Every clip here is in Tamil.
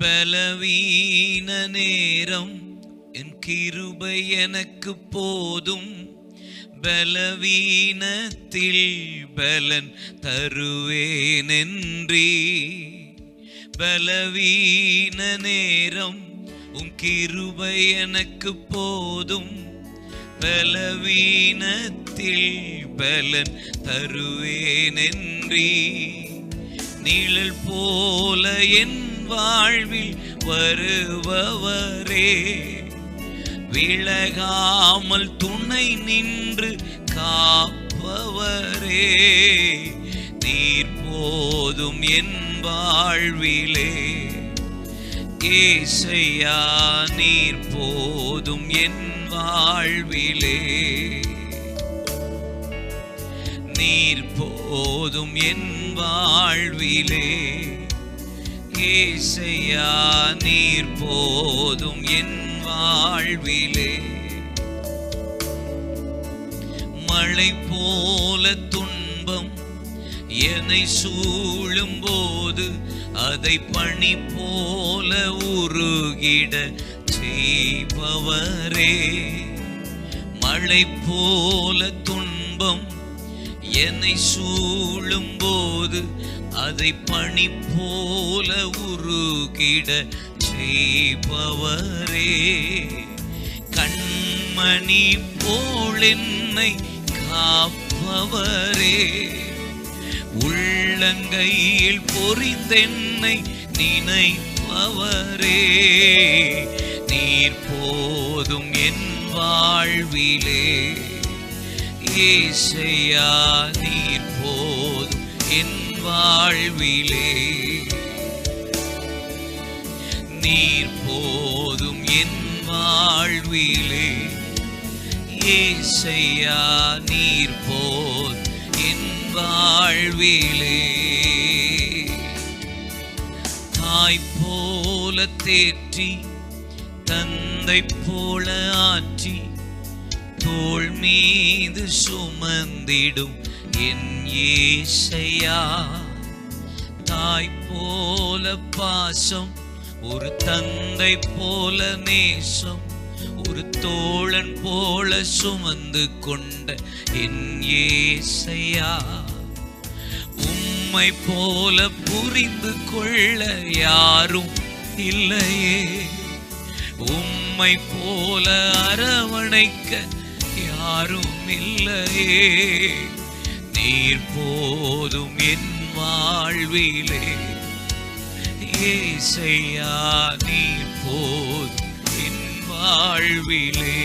பலவீன நேரம் என் கிருபை எனக்கு போதும், பலவீனத்தில் பலன் தருவேனென்றி. பலவீன நேரம் உன் கிருபை எனக்கு போதும், பலவீனத்தில் பலன் தருவேனென்றி. நிழல் போல என் வாழ்வில் வருபவரே, விலகாமல் துணை நின்று காப்பவரே, நீர் போதும் என் வாழ்விலே. ஏசையா நீர் போதும் என் வாழ்விலே, நீர் போதும் என் வாழ்விலே. ஏசையா நீர் போதும் என் வாழ்விலே. மழை போல துன்பம் என்னை சூழும் போது அதை பனி போல உருகிட செய்பவரே. மழை போல துன்பம் என்னை சூழும் போது அதை பனி போல உருகிட செய்பவரே. கண்மணி போல் என்னை காப்பவரே, உள்ளங்கையில் பொறிந்தென்னை நினைப்பவரே, நீர் போதும் என் வாழ்விலே. ஏசையா நீர் போதும் என் வாழ்விலே, நீர் போதும் என் வாழ்விலே. ஏசையா நீர் போதும் என் வாழ்விலே. தாய் போல தேற்றி தந்தை போல ஆற்றி தோள் மீது சுமந்திடும் என் ஏசையா. தாய் போல பாசம், ஒரு தந்தை போல நேசம், ஒரு தோழன் போல சுமந்து கொண்ட என் ஏசையா. உம்மை போல புரிந்து கொள்ள யாரும் இல்லையே, உம்மை போல அரவணைக்க யாரும் இல்லையே, நீர் போதும் என் வாழ்விலே. ஏசையா நீர் போதும் என் வாழ்விலே,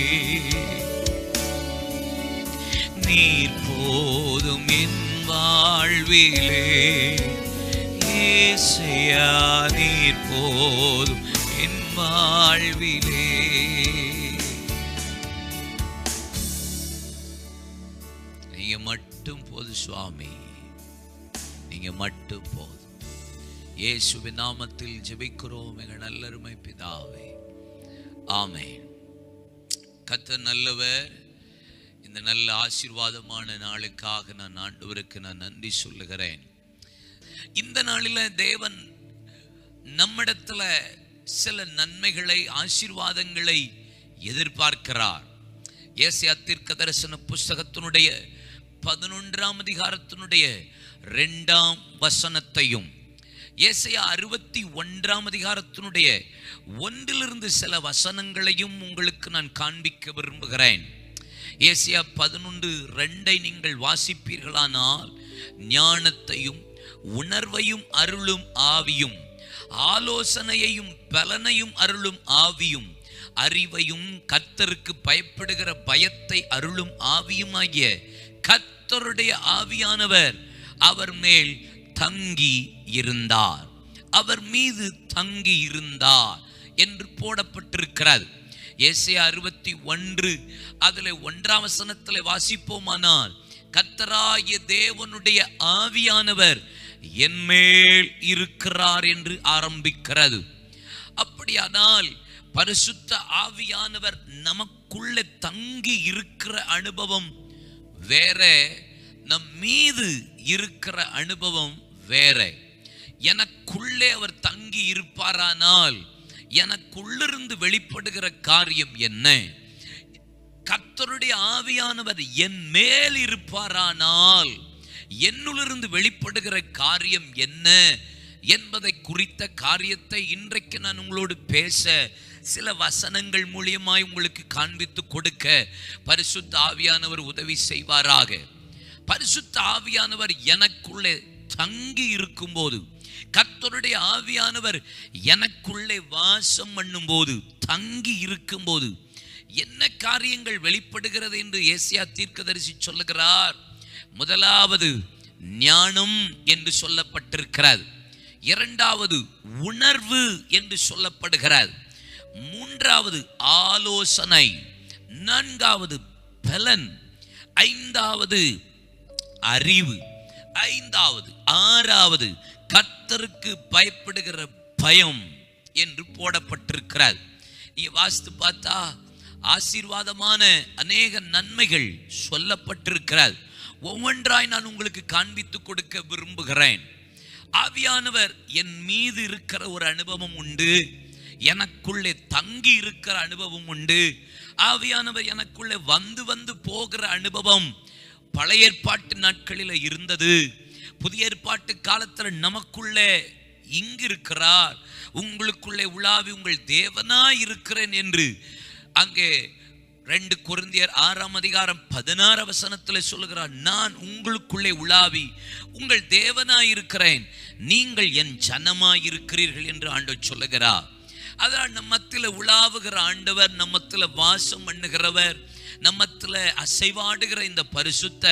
நீர் போதும் என் வாழ்விலே. ஏசையா நீர் போதும் என் வாழ்விலே. நீங்க மட்டும் போதும் சுவாமி, நீங்க மட்டும் போதும். இயேசுவின் நாமத்தில் ஜெபிக்கிறோம் எங்கள் நல்லருமை பிதாவே, ஆமென். கர்த்தர் நல்லவர். இந்த நல்ல ஆசீர்வாதமான நாளுக்காக நான் ஆண்டவருக்கு நன்றி சொல்லுகிறேன். இந்த நாளில் தேவன் நம்மிடத்துல சில நன்மைகளை, ஆசீர்வாதங்களை எதிர்பார்க்கிறார். ஏசாயா தீர்க்கதரிசன புஸ்தகத்தினுடைய 11ஆம் அதிகாரத்தினுடைய 2ஆம் வசனத்தையும், ஏசாயா 61ஆம் அதிகாரத்தினுடைய 1 சில வசனங்களையும் உங்களுக்கு நான் காண்பிக்க விரும்புகிறேன். ஏசாயா 11:2 நீங்கள் வாசிப்பீர்களானால், ஞானத்தையும் உணர்வையும் அருளும் ஆவியும், ஆலோசனையையும் பலனையும் அருளும் ஆவியும், அறிவையும் கர்த்தருக்கு பயப்படுகிற பயத்தை அருளும் ஆவியுமாகிய கர்த்தருடைய ஆவியானவர் அவர் மேல் தங்கி இருந்தார், அவர் மீது தங்கி இருந்தார் என்று போடப்பட்டிருக்கிறது. ஏசாயா 61 அதில் 1ஆம் வசனத்தில் வாசிப்போமானால், கர்த்தராகிய தேவனுடைய ஆவியானவர் என் மேல் இருக்கிறார் என்று ஆரம்பிக்கிறது. அப்படியானால் பரிசுத்த ஆவியானவர் நமக்குள்ளே தங்கி இருக்கிற அனுபவம் வேற, நம் மீது இருக்கிற அனுபவம் வேற. எனக்குள்ளே அவர் தங்கி இருப்பாரானால் எனக்குள்ளிருந்து வெளிப்படுகிற காரியம் என்ன? கர்த்தருடைய ஆவியானவர் என் மேல் இருப்பாரானால் என்னுள்ளிருந்து வெளிப்படுகிற காரியம் என்ன என்பதை குறித்த காரியத்தை இன்றைக்கு நான் உங்களோடு பேச சில வசனங்கள் மூலியமாய் உங்களுக்கு காண்பித்து கொடுக்க பரிசுத்த ஆவியானவர் உதவி செய்வாராக. பரிசுத்த ஆவியானவர் எனக்குள்ளே தங்கி இருக்கும்போது, கர்த்தருடைய ஆவியானவர் எனக்குள்ளே வாசம் பண்ணும்போது, தங்கி இருக்கும்போது என்ன காரியங்கள் வெளிப்படுகிறது என்று ஏசாயா தீர்க்கதரிசி சொல்லுகிறார். முதலாவது ஞானம் என்று சொல்லப்பட்டிருக்கிறது. இரண்டாவது உணர்வு என்று சொல்லப்படுகிறது. மூன்றாவது ஆலோசனை. நான்காவது பலன். ஐந்தாவது அறிவு. ஐந்தாவது ஆறாவது கர்த்தருக்கு பயப்படுகிற பயம் என்று போடப்பட்டிருக்கிறது. நீ வாசித்து பார்த்தா ஆசீர்வாதமான அநேக நன்மைகள் சொல்லப்பட்டிருக்கிறது. ஒவ்வொன்றாய் நான் உங்களுக்கு காண்பித்து கொடுக்க விரும்புகிறேன். ஆவியானவர் என் மீது இருக்கிற ஒரு அனுபவம் உண்டு, எனக்குள்ளே தங்கி இருக்கிற அனுபவம் உண்டு. ஆவியானவர் எனக்குள்ளே வந்து வந்து போகிற அனுபவம் பழைய ஏற்பாட்டு நாட்களில் இருந்தது. புதிய ஏற்பாட்டு காலத்தில் நமக்குள்ளே இங்கு இருக்கிறார், உங்களுக்குள்ளே உலாவி உங்கள் தேவனாய் இருக்கிறேன் என்று அங்கே 2 கொரிந்தியர் 6:16 சொல்லுகிறார். நான் உங்களுக்குள்ளே உலாவி உங்கள் தேவனாய் இருக்கிறேன், நீங்கள் என் ஜனமாய் இருக்கிறீர்கள் என்று ஆண்டவர் சொல்லுகிறார். அதான் நம்மத்தில் உலாவுகிற ஆண்டவர், நம்மத்தில் வாசம் பண்ணுகிறவர், நம்மத்தில் அசைவாடுகிற இந்த பரிசுத்த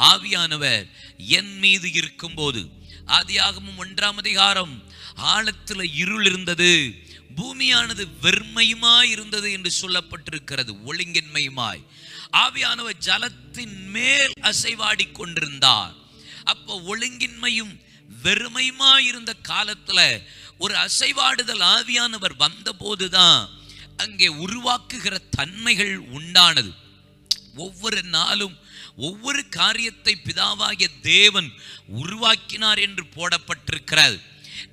ஆவியானவர் என் மீது இருக்கும்போது, ஆதியாகமம் 1 ஆழத்தில் இருள் இருந்தது, பூமியானது வெறுமையுமாய் இருந்தது என்று சொல்லப்பட்டிருக்கிறது, ஒழுங்கின்மையுமாய். ஆவியானவர் ஜலத்தின் மேல் அசைவாடி கொண்டிருந்தார். அப்போ ஒழுங்கின்மையும் வெறுமையுமாய் இருந்த காலத்துல ஒரு அசைவாடுதல் ஆவியானவர் வந்த போதுதான் அங்கே உருவாக்குகிற தன்மைகள் உண்டானது. ஒவ்வொரு நாளும் ஒவ்வொரு காரியத்தை பிதாவாகிய தேவன் உருவாக்கினார் என்று போடப்பட்டிருக்கிறது.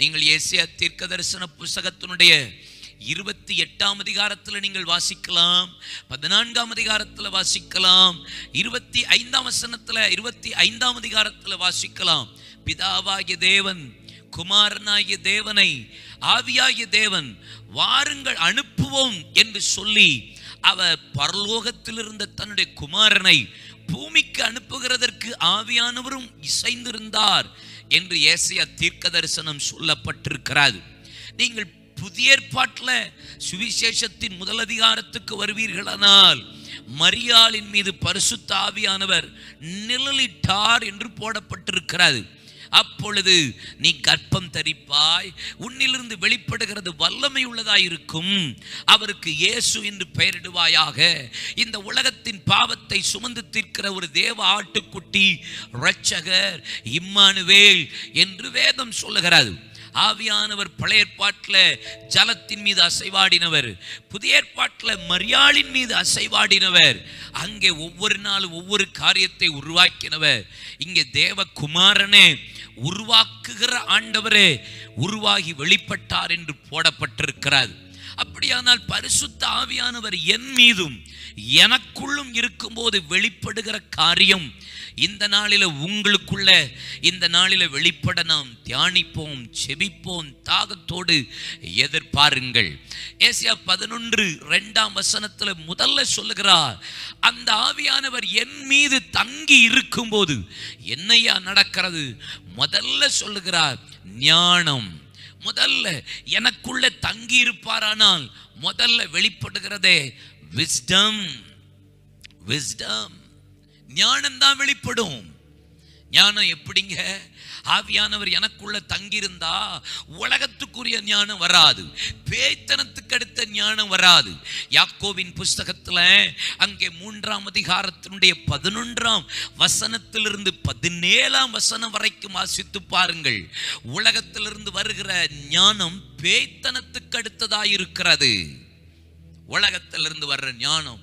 நீங்கள் ஏசாயா தீர்க்கதரிசன புத்தகத்தினுடைய 28 நீங்கள் வாசிக்கலாம், 14 வாசிக்கலாம், 25 வாசிக்கலாம். பிதாவாகிய தேவன் குமாரனாகிய தேவனை, ஆவியாகிய தேவன் வாருங்கள் அனுப்புவோம் என்று சொல்லி அவர் பரலோகத்தில் இருந்த தன்னுடைய குமாரனை பூமிக்கு அனுப்புகிறதற்கு ஆவியானவரும் இசைந்திருந்தார் என்று ஏசாயா தீர்க்க தரிசனம் சொல்லப்பட்டிருக்கிறது. நீங்கள் புதிய ஏற்பாட்டில் சுவிசேஷத்தின் 1 அதிகாரத்துக்கு வருவீர்களானால் மரியாளின் மீது பரிசுத்த ஆவியானவர் நிழலிட்டார் என்று போடப்பட்டிருக்கிறது. அப்பொழுது நீ கர்ப்பம் தரிப்பாய், உன்னிலிருந்து வெளிப்படுகிறது வல்லமை உள்ளதாயிருக்கும், அவருக்கு இயேசு என்று பெயரிடுவாயாக. இந்த உலகத்தின் பாவத்தை சுமந்து தீர்க்கிற ஒரு தேவ ஆட்டுக்குட்டி, இரட்சகர், இம்மானுவேல் என்று வேதம் சொல்லுகிறது. ஆவியானவர் பழைய ஏற்பாட்டில் ஜலத்தின் மீது அசைவாடினவர், புதிய ஏற்பாட்டில் மரியாளின் மீது அசைவாடினவர். அங்கே ஒவ்வொரு நாளும் ஒவ்வொரு காரியத்தை உருவாக்கினவர். இங்கே தேவகுமாரனே உருவாக்குகிற ஆண்டவரே உருவாகி வெளிப்பட்டார் என்று போடப்பட்டிருக்கிறது. அப்படியானால் பரிசுத்த ஆவியானவர் என் மீதும் எனக்குள்ளும் இருக்கும்போது வெளிப்படுகிற காரியம் இந்த நாளில உங்களுக்குள்ள இந்த நாளில வெளிப்பட நாம் தியானிப்போம், செபிப்போம், தாகத்தோடு எதிர்பாருங்கள். ஏசாயா 11:2 முதல்ல சொல்லுகிறார், அந்த ஆவியானவர் என் மீது தங்கி இருக்கும்போது என்னையா நடக்கிறது? முதல்ல சொல்லுகிறார் ஞானம். முதல்ல எனக்குள்ள தங்கி இருப்பாரானால் முதல்ல வெளிப்படுகிறதே விஸ்டம். விஸ்டம், ஞானம் தான் வெளிப்படும். ஞானம் எப்படிங்க? ஆவியானவர் எனக்குள்ள தங்கியிருந்தா உலகத்துக்குரிய ஞானம் வராது, பேய்த்தனத்துக்கு அடுத்த ஞானம் வராது. யாக்கோபின் புஸ்தகத்துல அங்கே 3 அதிகாரத்தினுடைய 11 17 வரைக்கும் வாசித்து பாருங்கள். உலகத்திலிருந்து வருகிற ஞானம் பேய்த்தனத்துக்கு அடுத்ததாயிருக்கிறது. உலகத்திலிருந்து வர்ற ஞானம்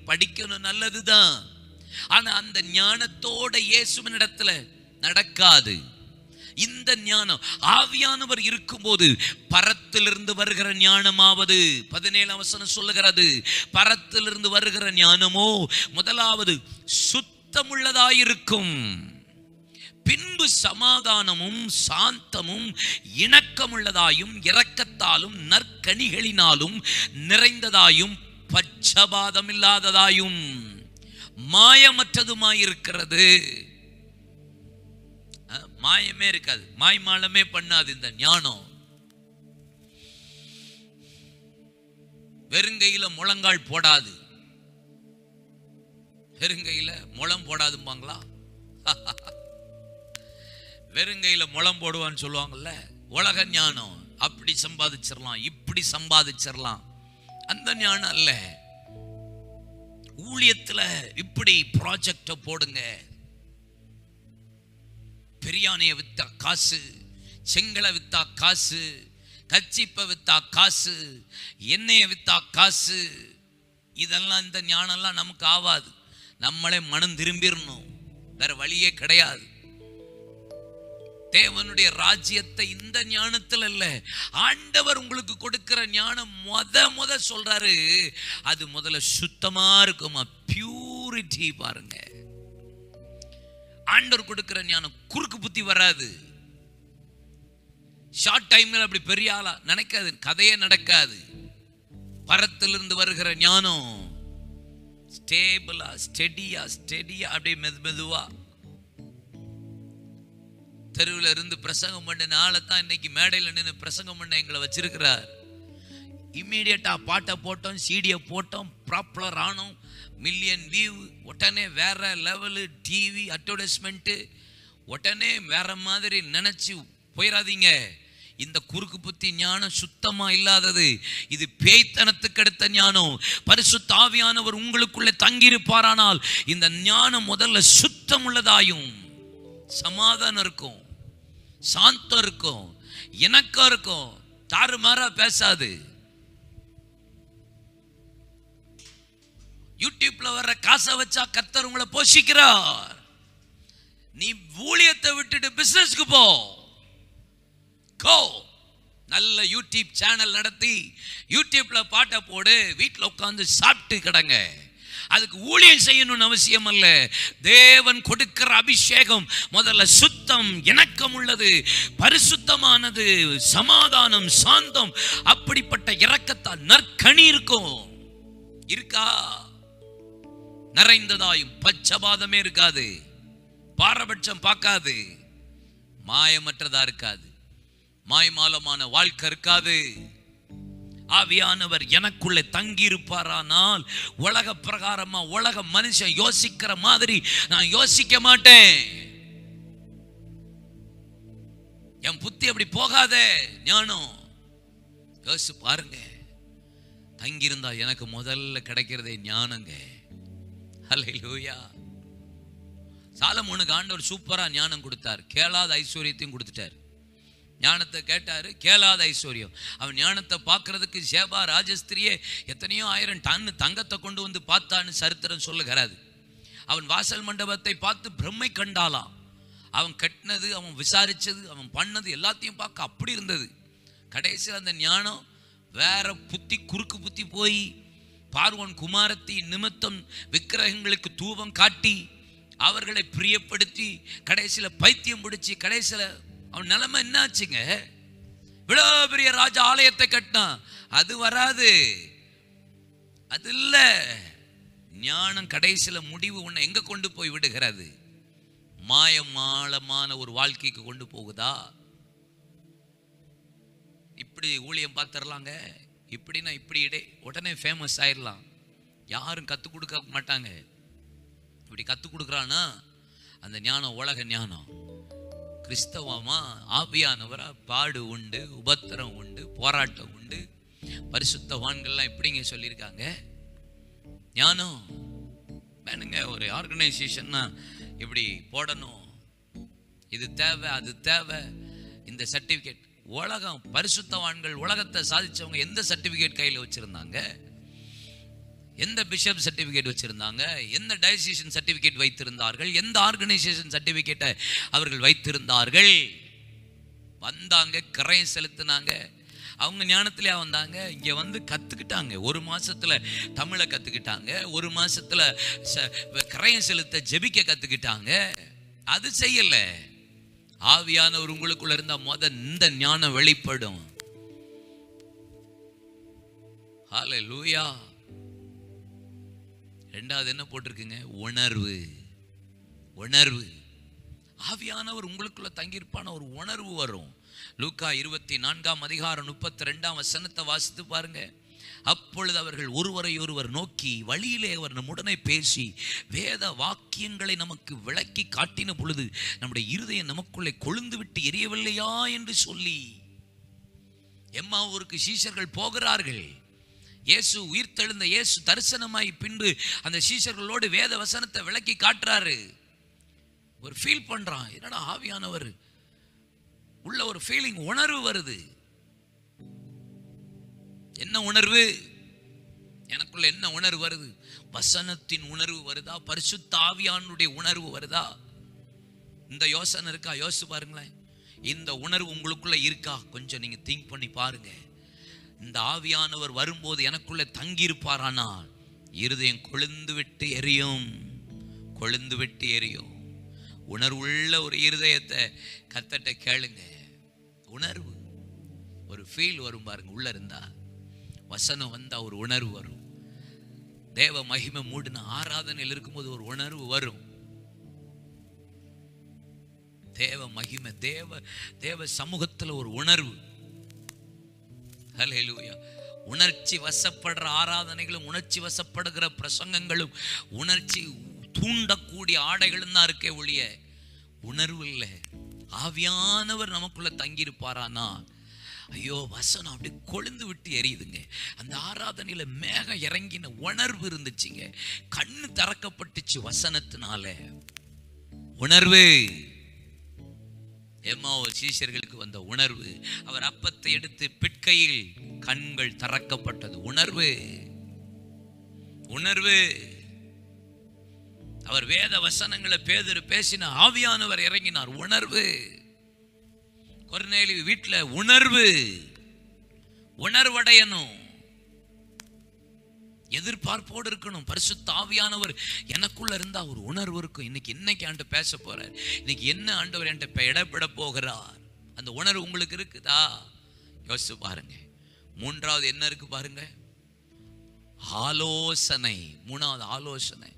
படிக்கணும், நல்லதுதான். ஆனா அந்த ஞானத்தோட இயேசுவின் இடத்துல நடக்காது. இந்த ஞானம் ஆவியானவர் இருக்கும்போது பரத்திலிருந்து வருகிற ஞானமாவது 17 வசனம் சொல்லுகிறது, பரத்திலிருந்து வருகிற ஞானமோ முதலாவது சுத்தமுள்ளதாயிருக்கும், பின்பு சமாதானமும் சாந்தமும் இணக்கமுள்ளதாயும் இரக்கத்தாலும் நற்கனிகளினாலும் நிறைந்ததாயும் பட்சபாதம் இல்லாததாயும் மாயமற்றதுமாயிருக்கிறது. மாயமே இருக்காது, மாய்மாலமே பண்ணாது. இந்த ஞானம் வெறுங்கையில முழங்கால் போடாது, வெறுங்கையில முழம் போடாதும்பாங்களா? வெறுங்கையில முழம் போடுவான்னு சொல்லுவாங்கல்ல. உலக ஞானம் அப்படி சம்பாதிச்சிடலாம், இப்படி சம்பாதிச்சிடலாம், அந்த ஞானம் அல்ல. ஊழியத்துல இப்படி ப்ராஜெக்ட போடுங்க, பெரியானைய வித்தா காசு, செங்கலை வித்தா காசு, கச்சிப்ப வித்தா காசு, எண்ணெயை வித்தா காசு, இதெல்லாம் இந்த ஞானம்லாம் நமக்கு ஆவாது. நம்மளே மனம் திரும்பிடணும், வேற வழியே கிடையாது. தேவனுடைய ராஜ்யத்தை இந்த ஞானத்தில் அல்ல, ஆண்டவர் உங்களுக்கு கொடுக்கிற ஞானம் முத சொல்றாரு, அது முதல்ல சுத்தமா இருக்குமா, பியூரிட்டி. பாருங்க, ஆண்டவர் கொடுக்கிற ஞானம் குறுக்கு புத்தி வராது. ஷார்ட் டைம்ல அப்படி பெரிய ஆளா நினைக்காது, கதையே நடக்காது. பரத்திலிருந்து வருகிற ஞானம் ஸ்டேபிளா, ஸ்டெடியா அப்படியே மெதுவா. தெருவில் இருந்து பிரசங்கம் பண்ண ஆளைத்தான் இன்னைக்கு மேடையில் நின்று பிரசங்கம் பண்ண எங்களை வச்சிருக்கிறார். இம்மீடியட்டா பாட்டை போட்டோம், சீடியை போட்டோம், ப்ராப்பர் ஆனோம், மில்லியன் வியூ, உடனே வேற லெவலு, டிவி அட்வர்டைஸ்மெண்ட்டு, உடனே வேற மாதிரி நினைச்சு போயிடாதீங்க. இந்த குறுக்கு புத்தி ஞானம் சுத்தமா இல்லாதது. இது பேய்த்தனத்துக்கு அடுத்த ஞானம். பரிசுத்த ஆவியானவர் உங்களுக்குள்ளே தங்கியிருப்பாரானால் இந்த ஞானம் முதல்ல சுத்தம் உள்ளதாயும், சமாதானம் இருக்கும், சாந்தம் இருக்கும், இணக்கம் இருக்கும், தாறுமாறா பேசாது. யூடியூப்ல வர்ற காசை வச்சா கர்த்தர் உங்களை போஷிக்கிறார். நீ ஊழியத்தை விட்டுட்டு பிசினஸ்க்கு போ. நல்ல யூடியூப் சேனல் நடத்தி யூடியூப்ல பாட்டை போடு, வீட்டில் உட்கார்ந்து சாப்பிட்டு கிடங்க. அதுக்கு ஊழியம் செய்யணும்னு அவசியம் அல்ல. தேவன் கொடுக்கிற அபிஷேகம் முதல்ல சுத்தம், இணக்கம் உள்ளது, பரிசுத்தமானது, சமாதானம், சாந்தம், அப்படிப்பட்ட இரக்கத்தால் நற்கனி இருக்கும். இருக்கா? நிறைந்ததாயும் பட்சபாதமே இருக்காது, பாரபட்சம் பார்க்காது, மாயமற்றதா இருக்காது, மாய்மாலமான வாழ்க்கை இருக்காது. ஆவியானவர் எனக்குள்ளே தங்கி இருப்பாரானால் உலக பிரகாரமா, உலக மனுஷன் யோசிக்கிற மாதிரி நான் யோசிக்க மாட்டேன். என் புத்தி அப்படி போகாதே. ஞானம் யோசிச்சு பாருங்க. தங்கியிருந்தா எனக்கு முதல்ல கிடைக்கிறதே ஞானங்க. ஹல்லேலூயா. சாலமோனுக்கு ஆண்டவர் சூப்பரா ஞானம் கொடுத்தார், கேளாத ஐஸ்வர்யத்தையும் கொடுத்துட்டார். ஞானத்தை கேட்டாரு, கேளாத ஐஸ்வர்யம். அவன் ஞானத்தை பார்க்கறதுக்கு சேபா ராஜஸ்திரியே எத்தனையோ 1000 டன் தங்கத்தை கொண்டு வந்து பார்த்தான்னு சரித்திரம் சொல்லுகிறாது. அவன் வாசல் மண்டபத்தை பார்த்து பிரம்மை கண்டாலாம். அவன் கட்டினது, அவன் விசாரிச்சது, அவன் பண்ணது எல்லாத்தையும் பார்க்க அப்படி இருந்தது. கடைசியில் அந்த ஞானம் வேற புத்தி, குறுக்கு புத்தி போய் பார்வோன் குமாரத்தி நிமித்தம் விக்கிரகங்களுக்கு தூபம் காட்டி அவர்களை பிரியப்படுத்தி கடைசியில் பைத்தியம் பிடிச்சி கடைசியில் அவன் நிலைமை என்ன ஆச்சுங்க? இவ்வளோ பெரிய ராஜா ஆலயத்தை கட்டினான். அது வராது, அது இல்ல. ஞானம் கடைசியில் முடிவு உன்னை எங்க கொண்டு போய் விடுகிறது? மாயமாலமான ஒரு வாழ்க்கைக்கு கொண்டு போகுதா? இப்படி ஊழியம் பார்த்துடலாங்க, இப்படின்னா இப்படி உடனே ஃபேமஸ் ஆயிடலாம். யாரும் கற்றுக் கொடுக்க மாட்டாங்க. இப்படி கற்றுக் கொடுக்குறான்னா அந்த ஞானம் உலக ஞானம். கிறிஸ்தவமா ஆவியானவரா பாடு உண்டு, உபத்திரம் உண்டு, போராட்டம் உண்டு. பரிசுத்தவான்கள்லாம் எப்படிங்க சொல்லியிருக்காங்க? ஞானம் வேணுங்க. ஒரு ஆர்கனைசேஷன்னா இப்படி போடணும், இது தேவை, அது தேவை, இந்த சர்டிஃபிகேட். உலகம், பரிசுத்தவான்கள், உலகத்தை சாதிச்சவங்க எந்த சர்டிஃபிகேட் கையில் வச்சிருந்தாங்க? எந்த பிஷப் சர்டிஃபிகேட் வச்சிருந்தாங்க? எந்த டயசிஷன் சர்டிஃபிகேட் வைத்திருந்தார்கள்? எந்த ஆர்கனைசேஷன் சர்டிஃபிகேட்டை அவர்கள் வைத்திருந்தார்கள்? வந்தாங்க, கிரயம் செலுத்தினாங்க. அவங்க ஞானத்திலே வந்தாங்க. இங்கே வந்து கற்றுக்கிட்டாங்க. 1 மாசத்துல தமிழை கற்றுக்கிட்டாங்க. 1 மாசத்துல கிரயம் செலுத்த ஜெபிக்க கற்றுக்கிட்டாங்க. அது செய்யல. ஆவியானவர் உங்களுக்குள்ள இருந்தா இந்த ஞானம் வெளிப்படும். ஹல்லேலூயா. 2வது என்ன போட்டிருக்குங்க? உணர்வு. உணர்வு. ஆவியானவர் உங்களுக்குள்ள தங்கியிருப்பான ஒரு உணர்வு வரும். லூக்கா 24:32 வாசித்து பாருங்க. அப்பொழுது அவர்கள் ஒருவரை ஒருவர் நோக்கி வழியிலே அவர் நம்முடனே பேசி வேத வாக்கியங்களை நமக்கு விளக்கி காட்டின பொழுது நம்முடைய இருதயம் நமக்குள்ளே கொழுந்து விட்டு எரியவில்லையா என்று சொல்லி. எம்மாவூருக்கு சீஷர்கள் போகிறார்கள். இயேசு உயிர்த்தெழுந்த இயேசு தரிசனமாய் பின்பு அந்த சீஷர்களோடு வேத வசனத்தை விளக்கி காட்டுறாரு. ஒரு ஃபீல் பண்றான், என்னடா ஆவியானவர் உள்ள ஒரு ஃபீலிங், உணர்வு வருது. என்ன உணர்வு? எனக்குள்ள என்ன உணர்வு வருது? வசனத்தின் உணர்வு வருதா? பரிசுத்த ஆவியானுடைய உணர்வு வருதா? இந்த யோசனை இருக்கா? யோசிச்சு பாருங்களேன். இந்த உணர்வு உங்களுக்குள்ள இருக்கா? கொஞ்சம் நீங்க திங்க் பண்ணி பாருங்க. இந்த ஆவியானவர் வரும்போது எனக்குள்ள தங்கி இருப்பாரானால் இருதயம் கொழுந்து விட்டு எரியும். கொழுந்து விட்டு எரியும். உணர்வுள்ள ஒரு இருதயத்தை கர்த்தர்ட்ட கேளுங்க. உணர்வு, ஒரு ஃபீல் வரும் பாருங்க. உள்ள இருந்தா வசனம் வந்தா ஒரு உணர்வு வரும். தேவ மகிமை மூடின ஆராதனையில் இருக்கும்போது ஒரு உணர்வு வரும். தேவ மகிமை, தேவ சமூகத்தில் ஒரு உணர்வு. ஹல்லேலூயா. உணர்ச்சி வசப்படுற ஆராதனைகளும் உணர்ச்சி வசப்படுகிற பிரசங்கங்களும் உணர்ச்சி தூண்டக்கூடிய ஆடைகளும் தான் இருக்கே ஒழிய உணர்வு இல்லை. ஆவியானவர் நமக்குள்ள தங்கியிருப்பாரானா ஐயோ வசனம் அப்படி கொழுந்து விட்டு எரியுதுங்க. அந்த ஆராதனையில மேக இறங்கின உணர்வு இருந்துச்சுங்க. கண்ணு திறக்கப்பட்டுச்சு வசனத்தினால. உணர்வு. எம்மாவோ சீஷர்களுக்கு வந்த உணர்வு. அவர் அப்பத்தை எடுத்து பிட்கையில் கண்கள் திறக்கப்பட்டது. உணர்வு. உணர்வு. அவர் வேத வசனங்களை பேதுரு பேசின ஆவியானவர் இறங்கினார். உணர்வு. கொர்நேலியு வீட்டுல உணர்வு. உணர்வடையணும். எதிர்பார்ப்போடு இருக்கணும். பரிசுத்த ஆவியானவர் எனக்குள்ள இருந்தா ஒரு உணர்வு இருக்கும். இன்னைக்கு ஆண்டு பேச போறார். இன்னைக்கு என்ன ஆண்டவர் என்கிட்ட இடப்பட போகிறார். அந்த உணர்வு உங்களுக்கு இருக்குதா? யோசிச்சு பாருங்க. 3வது என்ன இருக்கு பாருங்க? ஆலோசனை. 3வது ஆலோசனை.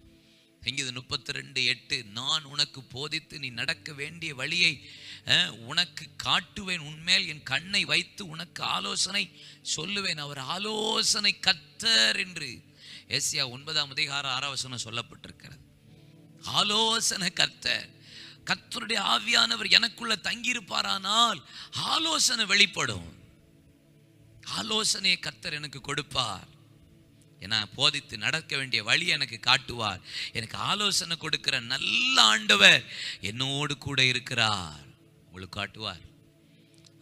இங்கே 32:8 நான் உனக்கு போதித்து நீ நடக்க வேண்டிய வழியை உனக்கு காட்டுவேன். உன்மேல் என் கண்ணை வைத்து உனக்கு ஆலோசனை சொல்லுவேன். அவர் ஆலோசனை கர்த்தர் என்று ஏசாயா 9:6 சொல்லப்பட்டிருக்கிறது. ஆலோசனை கர்த்தர். கர்த்தருடைய ஆவியானவர் எனக்குள்ள தங்கியிருப்பாரானால் ஆலோசனை வெளிப்படும். ஆலோசனையை கர்த்தர் எனக்கு கொடுப்பார். நான் போதித்து நடக்க வேண்டிய வழி எனக்கு காட்டுவார். எனக்கு ஆலோசனை கொடுக்கிற நல்ல ஆண்டவர் என்னோடு கூட இருக்கிறார். உங்களுக்கு காட்டுவார்.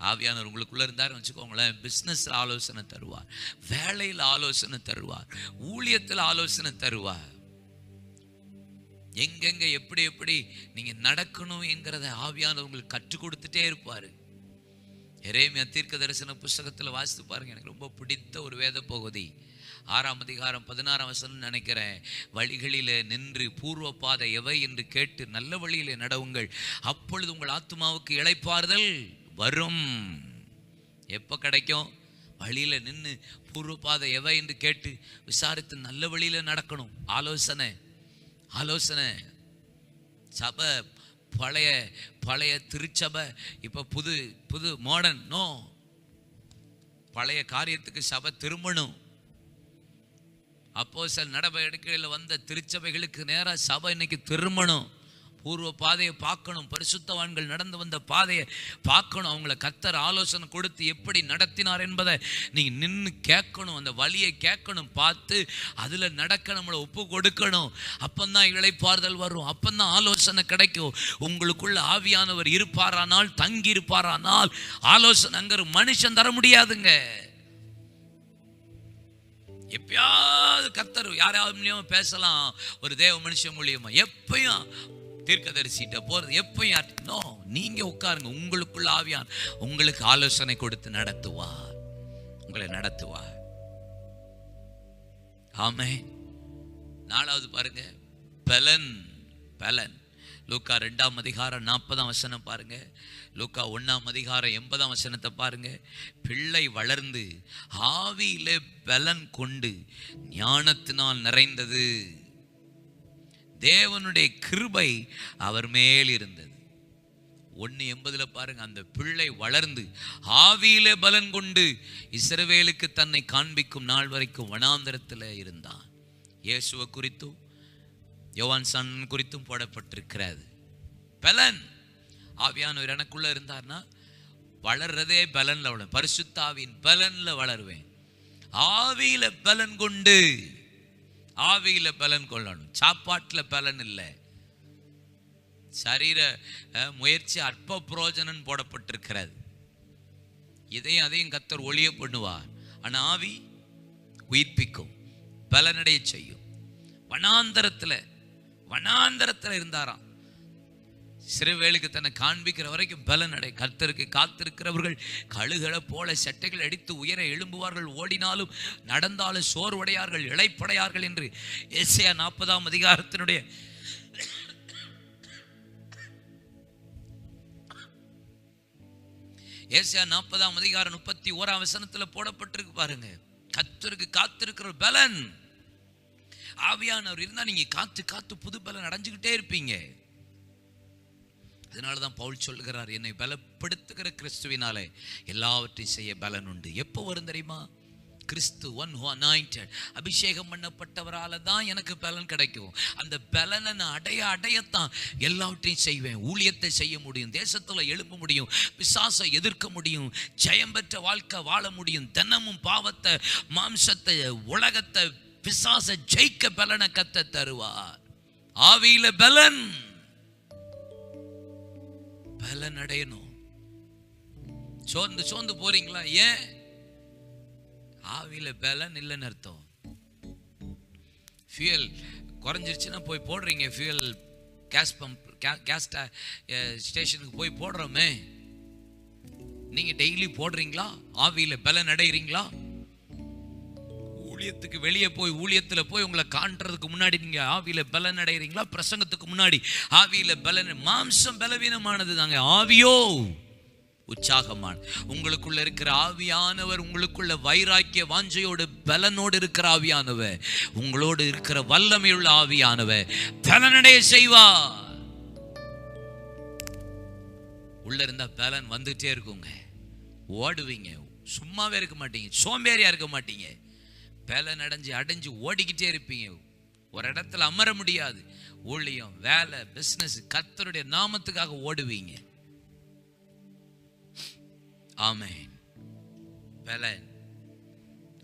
ஆவியானவர் உங்களுக்குள்ள இருந்தார் வச்சுக்கோங்களேன். பிஸ்னஸ்ல ஆலோசனை தருவார், வேலையில் ஆலோசனை தருவார், ஊழியத்தில் ஆலோசனை தருவார். எங்கெங்க எப்படி நீங்க நடக்கணும் என்கிறத ஆவியானவர் உங்களுக்கு கற்றுக் கொடுத்துட்டே இருப்பாரு. எரேமியா தீர்க்கதரிசன புஸ்தகத்தில் வாசித்து பாருங்க. எனக்கு ரொம்ப பிடித்த ஒரு வேத பகுதி. 6:16 நினைக்கிறேன். வழிகளிலே நின்று பூர்வ பாதை எவை என்று கேட்டு நல்ல வழியிலே நடவுங்கள், அப்பொழுது உங்கள் ஆத்துமாவுக்கு இளைப்பாறுதல் வரும். எப்போ கிடைக்கும்? வழியில நின்று பூர்வ பாதை எவை என்று கேட்டு விசாரித்து நல்ல வழியில நடக்கணும். ஆலோசனை. சபை பழைய திருச்சபை இப்ப புது மாடர்ன். நோ, பழைய காரியத்துக்கு சபை திரும்பணும். அப்போஸ்தலர் நடவடிக்கையில் வந்த திருச்சபைகளுக்கு நேராக சபை இன்னைக்கு திரும்பணும். பூர்வ பாதையை பார்க்கணும். பரிசுத்தவான்கள் நடந்து வந்த பாதையை பார்க்கணும். அவங்கள கர்த்தர் ஆலோசனை கொடுத்து எப்படி நடத்தினார் என்பதை நீங்கள் நின்று கேட்கணும். அந்த வழியை கேட்கணும், பார்த்து அதில் நடக்க நம்மளை ஒப்பு கொடுக்கணும். அப்பந்தான் இளைப்பாறுதல் வரும். அப்பந்தான் ஆலோசனை கிடைக்கும். உங்களுக்குள்ள ஆவியானவர் இருப்பாரானால், தங்கி இருப்பாரானால் ஆலோசனை அங்கே மனுஷன் தர முடியாதுங்க. எப்பயாவது கர்த்தர் யாராவது மூலியமா பேசலாம், ஒரு தேவ மனுஷன் மூலியமா. எப்பயும் தீர்க்கதரிசிட்ட போறது எப்பயும் நோ நீங்க உட்காருங்க. உங்களுக்குள்ள ஆவியான் உங்களுக்கு ஆலோசனை கொடுத்து நடத்துவார், உங்களை நடத்துவார். ஆமென். நாலாவது பாருங்க, பலன். பலன் லூக்கா 2ஆம் அதிகாரம் 40ஆம் வசனம் பாருங்க. லூக்கா 1ஆம் அதிகாரம் 80ஆம் வசனத்தை பாருங்க. பிள்ளை வளர்ந்து ஆவியிலே பலன் கொண்டு ஞானத்தினால் நிறைந்தது, தேவனுடைய கிருபை அவர் மேல் இருந்தது. 1:80 பாருங்க, அந்த பிள்ளை வளர்ந்து ஆவியிலே பலன் கொண்டு இஸ்ரவேலுக்கு தன்னை காண்பிக்கும் நாள் வரைக்கும் வனாந்தரத்தில் இருந்தான். இயேசுவை குறித்தும் யோவான் சாணன் குறித்தும் போடப்பட்டிருக்கிறது. பலன். ஆவியானவர் எனக்குள்ள இருந்தார்னா வளர்றதே பலன்ல வளரும். பரிசுத்த ஆவியின் பலன்ல வளருவேன். ஆவியில பலன் கொண்டு, ஆவியில பலன் கொள்ளணும். சாப்பாட்டுல பலன் இல்லை. சரீர முயற்சி அற்ப புரோஜனம் போடப்பட்டிருக்கிறது. இதையும் அதையும் கர்த்தர் ஒளிய பண்ணுவார். ஆனா ஆவி உயிர்ப்பிக்கும், பலனடைய செய்யும். வனாந்தரத்துல இருந்தாராம். சிறுவேலுக்கு தன்னை காண்பிக்கிற வரைக்கும் பலனடை. கர்த்தருக்கு காத்திருக்கிறவர்கள் கழுகளை போல சட்டைகள் அடித்து உயர எழும்புவார்கள், ஓடினாலும் நடந்தாலும் சோர்வடையார்கள், இளைப்படையார்கள் என்று ஏசாயா 40ஆம் அதிகாரத்தினுடைய ஏசாயா 40ஆம் அதிகாரம் 31ஆம் வசனத்துல போடப்பட்டிருக்கு பாருங்க. கர்த்தருக்கு காத்திருக்கிற பலன். ஆவியானவர் இருந்தா நீங்க காத்து காத்து புது பலன் அடைஞ்சுக்கிட்டே இருப்பீங்க. அதனாலதான் பவுல் சொல்லுகிறார், என்னை பலப்படுத்துகிற கிறிஸ்துவினாலே எல்லாவற்றையும் செய்ய பலன் உண்டு. எப்போ வரும் தெரியுமா? கிறிஸ்து, ஒன் ஹூ அனாயிண்டட், அபிஷேகம் பண்ணப்பட்டவரால தான் எனக்கு பலன் கிடைக்கும். அந்த பலனை நான் அடையத்தான் எல்லாவற்றையும் செய்வேன். ஊழியத்தை செய்ய முடியும், தேசத்துல எழும்ப முடியும், பிசாசை எதிர்க்க முடியும், ஜெயம் பெற்ற வாழ்க்கை வாழ முடியும். தினமும் பாவத்தை, மாம்சத்தை, உலகத்தை, பிசாசை ஜெயிக்க பலனை கத்த தருவார். ஆவியில பலன். பலன் அடையணும். சோர்ந்து போறீங்களா? ஏன்? ஆவியில பலன் இல்லைன்னு அர்த்தம். ஃபியூயல் குறைஞ்சிருச்சுன்னா போய் போடுறீங்க. ஃபியூயல் கேஸ் பம்ப், கேஸ் ஸ்டேஷனுக்கு போய் போடுறோமே, நீங்க டெய்லி போடுறீங்களா? ஆவியில பலன் அடைகிறீங்களா? ஊழியத்துக்கு வெளியே போய், ஊழியத்துல போய் உங்களை காண்றதுக்கு முன்னாடி நீங்க ஆவியில பலன் அடைகிறீங்களா? பிரசங்கத்துக்கு முன்னாடி ஆவியில பலன். மாம்சம் பலவீனமானது தாங்க, ஆவியோ உற்சாகமான. உங்களுக்குள்ள இருக்கிற ஆவியானவர், உங்களுக்குள்ள வைராக்கிய வாஞ்சையோடு பலனோடு இருக்கிற ஆவியானவர், உங்களோடு இருக்கிற வல்லமையுள்ள ஆவியானவர் பலனடைய செய்வார். உள்ள இருந்தா பலன் வந்துட்டே இருக்குங்க. ஓடுவீங்க, சும்மாவே இருக்க மாட்டீங்க, சோம்பேறியா இருக்க மாட்டீங்க. பலன் அடைஞ்சு ஓடிக்கிட்டே இருப்பீங்க. ஒரு இடத்துல அமர முடியாது. ஊழியம், வேலை, பிசினஸ், கர்த்தருடைய நாமத்துக்காக ஓடுவீங்க. ஆமென். பலன்.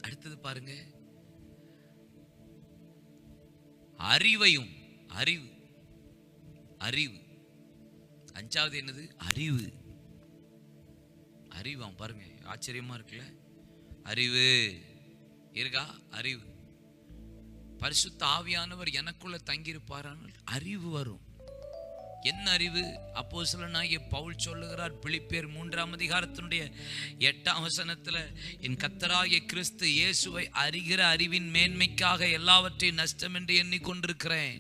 அடுத்தது பாருங்க, அறிவையும். அறிவு. அஞ்சாவது என்னது? அறிவு. அறிவாம் பாருங்க, ஆச்சரியமா இருக்குல்ல? அறிவு இருக்கா? அறிவு. பரிசுத்த ஆவியானவர் எனக்குள்ள தங்கியிருப்பாரானால் அறிவு வரும். என்ன அறிவு? அப்போஸ்தலனாகிய பவுல் சொல்லுகிறார், பிலிப்பியர் 3ஆம் அதிகாரத்தினுடைய 8ஆம் வசனத்துல, என் கர்த்தராகிய கிறிஸ்து இயேசுவை அறிகிற அறிவின் மேன்மைக்காக எல்லாவற்றையும் நஷ்டம் என்று எண்ணிக்கொண்டிருக்கிறேன்.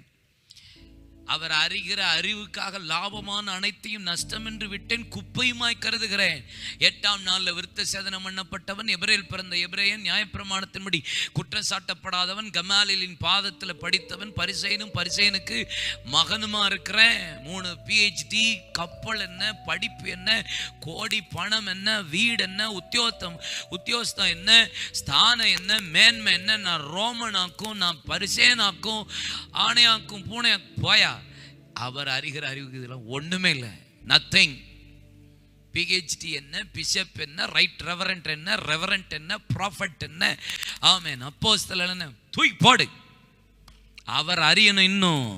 அவர் அறிகிற அறிவுக்காக லாபமான அனைத்தையும் நஷ்டம் என்று விட்டேன், குப்பையுமாய் கருதுகிறேன். 8ஆம் நாள்ல விருத்த சேதனம் பண்ணப்பட்டவன், எபிரேல் பிறந்த எபிரேயன், நியாயப்பிரமாணத்தின்படி குற்றம் சாட்டப்படாதவன், கமாலியலின் பாதத்தில் படித்தவன், பரிசேயனுக்கு மகனுமா இருக்கிறேன். 3 PhD, கப்பல் என்ன, படிப்பு என்ன, கோடி பணம் என்ன, வீடு என்ன, உத்தியோகஸ்தம் என்ன, ஸ்தானம் என்ன, மேன்மை என்ன, நான் ரோமனாக்கும், நான் பரிசேயனாக்கும், ஆணையாக்கும், பூனையாக்கும். போயா, அவர் அறிகிற அறிவுக்கு இதெல்லாம் ஒண்ணுமே இல்லை. நத்திங். PhD என்ன, பிஷப் என்ன, ரைட் ரெவரண்ட் என்ன, ரெவரண்ட் என்ன, ப்ராஃபட் என்ன, ஆமென், அப்போஸ்தலன் என்ன, தூக்கி போடு. அவர் அறியணும். இன்னும்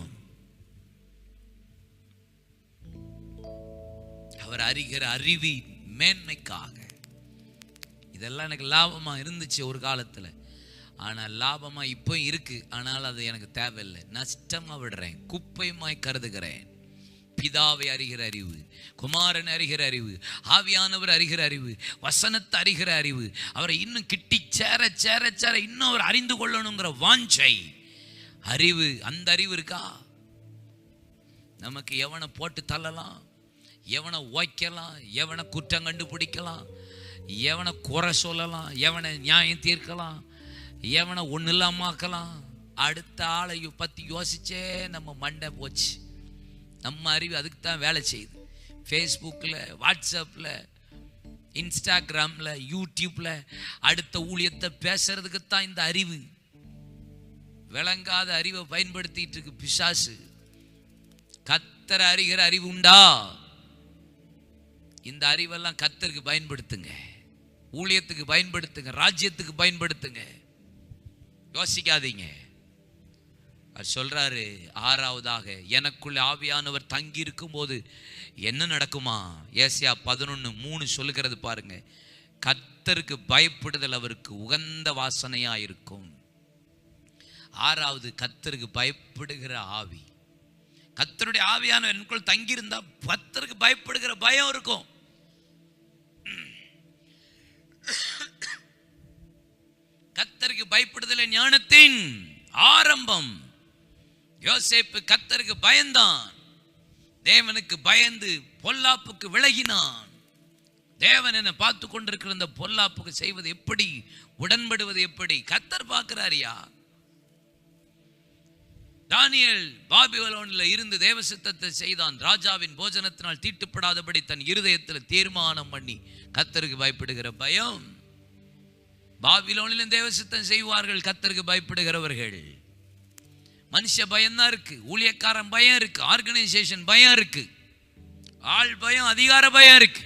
அவர் அறிகிற அறிவி மேன்மைக்காக. இதெல்லாம் எனக்கு லாபமா இருந்துச்சு ஒரு காலத்துல. ஆனால் லாபமா இப்போ இருக்கு. ஆனால் அது எனக்கு தேவையில்லை. நஷ்டமா விடுறேன், குப்பையுமாய் கருதுகிறேன். பிதாவை அறிகிற அறிவு, குமாரன் அறிகிற அறிவு, ஆவியானவர் அறிகிற அறிவு, வசனத்தை அறிகிற அறிவு, அவரை இன்னும் கிட்டி சேர சேர சேர இன்னும் அவர் அறிந்து கொள்ளணுங்கிற வாஞ்சை, அறிவு. அந்த அறிவு இருக்கா? நமக்கு எவனை போட்டு தள்ளலாம், எவனை ஓய்க்கலாம், எவனை குற்றம் கண்டுபிடிக்கலாம், எவனை குறை சொல்லலாம், எவனை நியாயம் தீர்க்கலாம், எவனை ஒன்றும் இல்லாமாக்கலாம், அடுத்த ஆளை பற்றி யோசிச்சே நம்ம மண்டை போச்சு. நம்ம அறிவு அதுக்கு தான் வேலை செய்யுது. ஃபேஸ்புக்கில், வாட்ஸ்அப்பில், இன்ஸ்டாகிராமில், யூடியூப்பில் அடுத்த ஊழியத்தை பேசுறதுக்கு தான் இந்த அறிவு. விளங்காத அறிவை பயன்படுத்திட்டு இருக்கு பிசாசு. கர்த்தரை அறிகிற அறிவு உண்டா? இந்த அறிவெல்லாம் கர்த்தருக்கு பயன்படுத்துங்க, ஊழியத்துக்கு பயன்படுத்துங்க, ராஜ்யத்துக்கு பயன்படுத்துங்க. யோசிக்காதீங்க. அவர் சொல்றாரு, ஆறாவதாக, எனக்குள்ள ஆவியானவர் தங்கி இருக்கும் போது என்ன நடக்குமா? ஏசாயா 11:3 சொல்லுகிறது பாருங்க. கர்த்தருக்கு பயப்படுதல் அவருக்கு உகந்த வாசனையா இருக்கும். ஆறாவது, கர்த்தருக்கு பயப்படுகிற ஆவி. கர்த்தருடைய ஆவியானவர் எனக்குள் தங்கி இருந்தா கர்த்தருக்கு பயப்படுகிற பயம் இருக்கும். கர்த்தருக்கு பயப்படுதல் ஞானத்தின் ஆரம்பம். யோசேப்பு கர்த்தருக்கு பயந்தான், தேவனுக்கு பயந்து பொல்லாப்புக்கு விலகினான். தேவன் என்ன பார்த்து கொண்டிருக்கிற இந்த பொல்லாப்புக்கு செய்வது எப்படி, உடன்படுவது எப்படி? கர்த்தர் பார்க்கிறாரியா? தானியேல் பாபிலோனில் இருந்து தேவ சித்தத்தை செய்தான். ராஜாவின் போஜனத்தினால் தீட்டுப்படாதபடி தன் இருதயத்தில் தீர்மானம் பண்ணி கர்த்தருக்கு பயப்படுகிற பயம். பாபிலோனிலும் தேவ சித்தம் செய்வார்கள் கர்த்தருக்கு பயப்படுகிறவர்கள். மனுஷ பயம் தான் இருக்கு, ஊழியக்காரன் பயம் இருக்கு, ஆர்கனைசேஷன் பயம் இருக்கு, ஆள் பயம், அதிகார பயம் இருக்கு.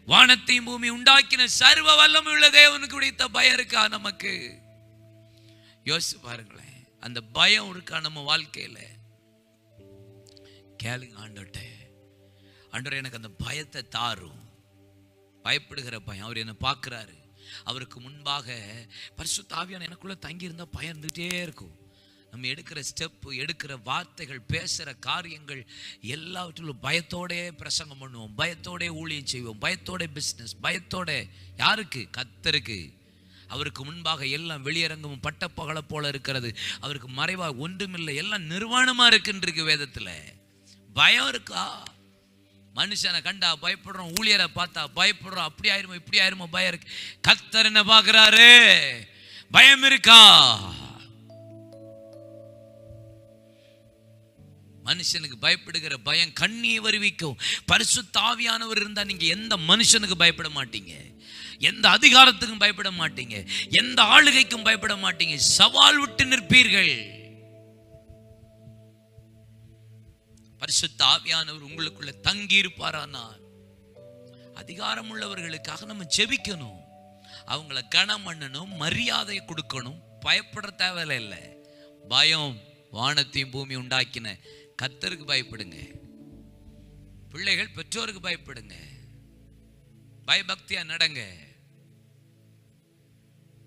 வானத்தையும் பூமி உண்டாக்கின சர்வ வல்லமை உள்ள தேவனுக்கு உடைத்த பயம் இருக்கா நமக்கு? யோசிச்சு பாருங்களேன். அந்த பயம் இருக்கா நம்ம வாழ்க்கையில? கேளுங்க ஆண்டவர்ட்ட, ஆண்டவரே எனக்கு அந்த பயத்தை தாரும். பயப்படுகிற பயம். அவர் என்ன பார்க்கிறாரு. அவருக்கு முன்பாக பரிசுத்த ஆவியானவர் எனக்குள்ள தங்கி இருந்தா பயம் இருந்துட்டே இருக்கும். நம்ம எடுக்கிற ஸ்டெப்பு, எடுக்கிற வார்த்தைகள், பேசுகிற காரியங்கள் எல்லாவற்றிலும் பயத்தோட பிரசங்கம் பண்ணுவோம், பயத்தோட ஊழியம் செய்வோம், பயத்தோட பிஸ்னஸ், பயத்தோட. யாருக்கு? கர்த்தருக்கு. அவருக்கு முன்பாக எல்லாம் வெளியரங்கமும் பட்டப்பகலை போல இருக்கிறது. அவருக்கு மறைவாக ஒன்றுமில்லை, எல்லாம் நிர்வாணமா இருக்குன்றிருக்கு வேதத்துல. பயம் இருக்கா? மனுஷனை கண்டா பயப்படுறோம், ஊழியரை பார்த்தா பயப்படுறோம், அப்படி ஆயிருமோ இப்படி ஆயிருமோ பயம் இருக்கு. கர்த்தர் என்ன பார்க்கிறாரு? பயம் இருக்கா? மனுஷனுக்கு பயப்படுகிற பயம் கண்ணியை வருவிக்கும். பரிசுத்த ஆவியானவர் இருந்தா நீங்க எந்த மனுஷனுக்கு பயப்பட மாட்டீங்க, எந்த அதிகாரத்துக்கும் பயப்பட மாட்டீங்க, எந்த ஆளுகைக்கும் பயப்பட மாட்டீங்க. சவால் விட்டு நிற்பீர்கள். பரிசுத்த ஆவியானவர் உங்களுக்குள்ள தங்கி இருப்பாரானால் அதிகாரம் உள்ளவர்களுக்காக நம்ம ஜெபிக்கணும், அவங்கள கனம் பண்ணணும், மரியாதை கொடுக்கணும். பயப்பட தேவையில்லை. பயம் வானத்தையும் பூமி உண்டாக்கின கர்த்தருக்கு பயப்படுங்க. பிள்ளைகள் பெற்றோருக்கு பயப்படுங்க, பயபக்தியா நடங்க.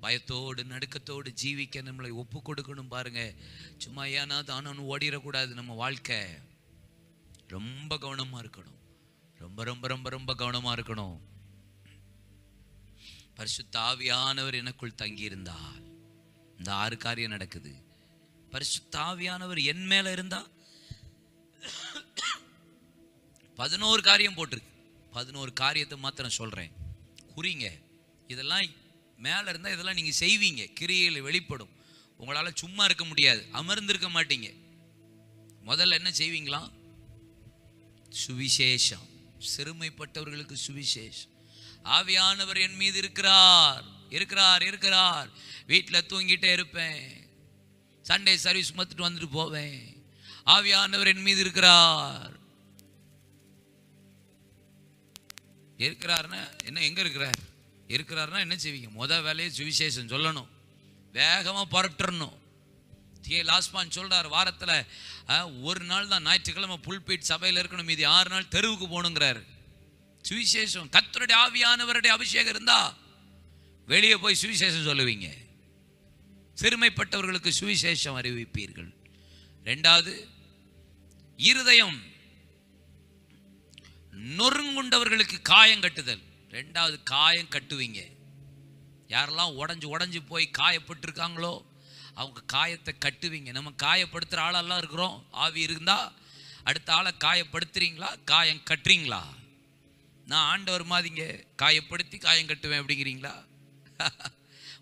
பயத்தோடு நடுக்கத்தோடு ஜீவிக்க நம்மளை ஒப்பு கொடுக்கணும். பாருங்க, சும்மா ஏன்னா தானு ஓடிடக்கூடாது. நம்ம வாழ்க்கை ரொம்ப கவனமா இருக்கணும், ரொம்ப ரொம்ப ரொம்ப ரொம்ப கவனமா இருக்கணும். பரிசுத்த ஆவியானவர் எனக்குள் தங்கி இருந்தால் இந்த 6 காரியம் நடக்குது. பரிசுத்த ஆவியானவர் என் மேல இருந்தா 11 காரியம் போட்டிருக்கு. 11 காரியத்தை மாத்திரம் சொல்றேன், குறிங்க. இதெல்லாம் மேல இருந்தா இதெல்லாம் நீங்க செய்வீங்க, கிரியையில் வெளிப்படும். உங்களால சும்மா இருக்க முடியாது, அமர்ந்திருக்க மாட்டீங்க. முதல்ல என்ன செய்வீங்களா? சுவிசேஷம். சிறுமைப்பட்டவர்களுக்கு சுவிசேஷம். ஆவியானவர் என் மீது இருக்கிறார் இருக்கிறார் இருக்கிறார். வீட்டில் தூங்கிட்டே இருப்பேன், சண்டே சர்வீஸ் மத்துட்டு வந்துட்டு போவேன். ஆவியானவர் என் மீது இருக்கிறார். இருக்கிறாருன்னா என்ன? எங்க இருக்கிறார்? இருக்கிறாருன்னா என்ன செய்வீங்க? முதல் வேலையை சுவிசேஷம் சொல்லணும், வேகமா புறப்பட்டுறணும். லாஸ்பான் சொல்றார், வாரத்துல ஒரு நாள் தான் ஞாயிற்றுக்கிழமை புல்பீட் சபையில் இருக்கணும், மீதி 6 நாள் தெருவுக்கு போகணுங்கிறாரு. சுவிசேஷம். கர்த்தருடைய ஆவியானவருடைய அபிஷேகம் இருந்தா வெளியே போய் சுவிசேஷம் சொல்லுவீங்க. சிறுமைப்பட்டவர்களுக்கு சுவிசேஷம் அறிவிப்பீர்கள். 2வது, இருதயம். நொறுங்குண்டவர்களுக்கு காயம் கட்டுதல். ரெண்டாவது காயம் கட்டுவீங்க. யாரெல்லாம் உடஞ்சு போய் காயப்பட்டிருக்காங்களோ அவங்க காயத்தை கட்டுவீங்க. நம்ம காயப்படுத்துகிற ஆளெல்லாம் இருக்கிறோம். ஆவி இருந்தா அடுத்த ஆளை காயப்படுத்துறீங்களா, காயம் கட்டுறீங்களா? நான் ஆண்டவர் மாதிரிங்க, காயப்படுத்தி காயம் கட்டுவேன் அப்படிங்கிறீங்களா?